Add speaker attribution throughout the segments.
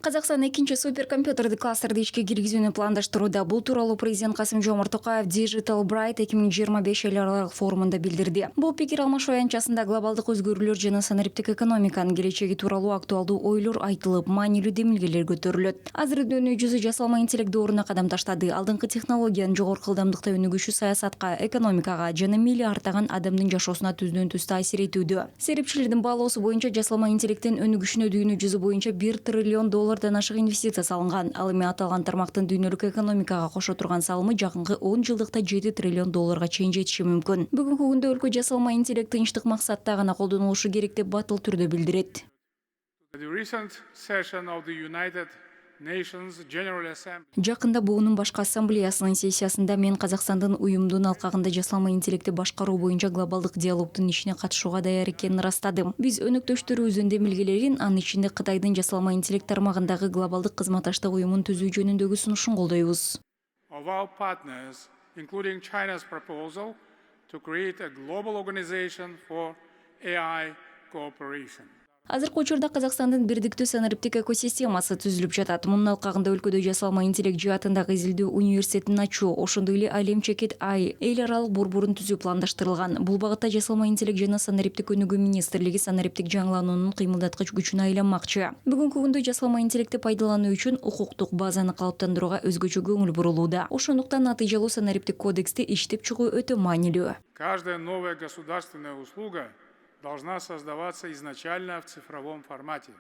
Speaker 1: Казакстан экинчи суперкомпьютерди кластерди ишке киргизүүнү пландаштырууда. Бул тууралуу президент Касым-Жомарт Токаев Digital Bright 2025 эл аралык форумунда билдирди. Бул пикир алмашуу аянтчасында глобалдык өзгөрүүлөр жана санариптик экономиканын келечеги тууралуу актуалдуу ойлор айтылып, маанилүү демилгелер көтөрүлөт. Азыр дүйнө жүзү жасалма интеллект дооруна кадам таштады. Алдыңкы технологиянын жогорку ылдамдыкта өнүгүшү саясатка, экономикага жана миллиарддаган адамдын жашоосуна түздөн-түз таасир этүүдө. Серепчилердин баалоосу боюнча жасалма интеллекттин өнүгүшүнө дүйнө жүзү боюнча $1 триллион ашык инвестиция салынган. Ал эми аталган тармактын дүйнөлүк экономикага кошо турган салымы жакынкы 10 жылдыкта $7 триллион чейин жетиши мүмкүн. Бүгүнкү күндө өлкө жасалма интеллект тынчтык максатта гана колдонулушу керек деп батыл түрдө билдирет. Жакында буунун башкы ассамблеясынын сессиясында мен Казакстандын уюмдун алкагында жасалма интеллектти башкаруу боюнча глобалдык диалогдун ишине катышууга даяр экенин ырастадым. Биз өнөктөштөрүбүздүн демилгелерин, анын ичинде Кытайдын жасалма интеллект тармагындагы глобалдык кызматташтык уюмун түзүү жөнүндөгү сунушун колдойбуз. Азыркы учурда Казакстандын бирдиктүү санариптик экосистемасы түзүлүп жатат. Мунун алкагында өлкөдө жасалма интеллект жаатындагы изилдөө университетин ачуу, ошондой эле Алем Чекит Ай эл аралык борборун түзүү пландаштырылган. Бул багытта жасалма интеллект жана санариптик өнүгүү министрлиги санариптик жаңылануунун кыймылдаткыч күчүнө айланмакчы. Бүгүнкү күндө жасалма интеллектти пайдалануу үчүн укуктук базаны калыптандырууга өзгөчө көңүл бурулууда. Ошондуктан натыйжалуу санариптик кодексти иштеп чыгуу өтө маанилүү.
Speaker 2: Каждая новая государственная услуга должна создаваться изначально в цифровом формате.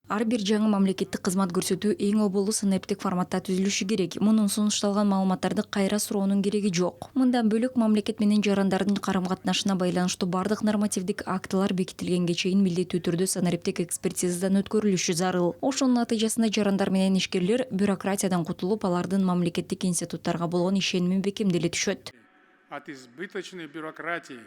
Speaker 1: Ар бир жаңы мамлекеттик кызмат көрсөтүү эң оболу санариптик форматта түзүлүшү керек. Мунун сунушталган маалыматтарды кайра суроонун кереги жок. Мындан бөлөк мамлекет менен жарандардын карым-катнашына байланыштуу бардык нормативдик актылар бекитилгенге чейин милдеттүү түрдө санариптик экспертизадан өткөрүлүшү зарыл. Ошонун натыйжасында жарандар менен ишкерлер бюрократиядан кутулуп, алардын мамлекеттик институттарга болгон ишеними бекемделе түшөт.
Speaker 2: От избыточной бюрократии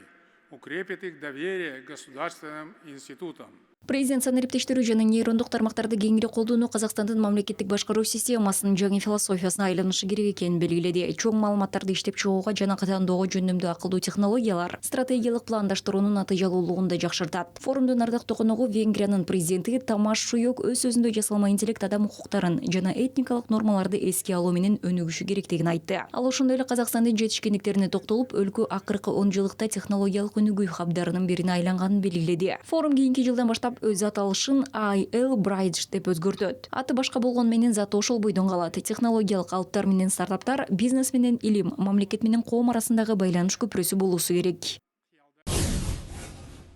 Speaker 2: укрепит их доверие к государственным институтам.
Speaker 1: Президент санариптештирүү жана нейрондук тармактарды кеңири колдонуу Казакстандын мамлекеттик башкаруу системасынын жаңы философиясына айланышы керек экенин белгиледи. Чоң маалыматтарды иштеп чыгууга жана катаандоого жөндөмдүү акылдуу технологиялар стратегиялык пландаштыруунун натыйжалуулугун да жакшыртат. Форумдун ардактуу коногу Венгриянын президенти Тамаш Шуйок өз сөзүндө жасалма интеллект адам укуктарын жана этникалык нормаларды эске алуу менен өнүгүшү керектигин айтты. Ал ошондой эле Казакстандын жетишкендиктерине токтолуп, өлкө акыркы 10 жылдыкта технологиялык өнүгүү хабдарынын бирине айланганын белгиледи. Форум кийинки жылдан баштап өз аталышын IL Bright деп өзгөртөт. Аты башка болгон менен заты ошол бойдон калат. Технологиялык алыптар менен стартаптар, бизнес менен илим, мамлекет менен коом арасындагы байланыш көпүрөсү болуусу керек.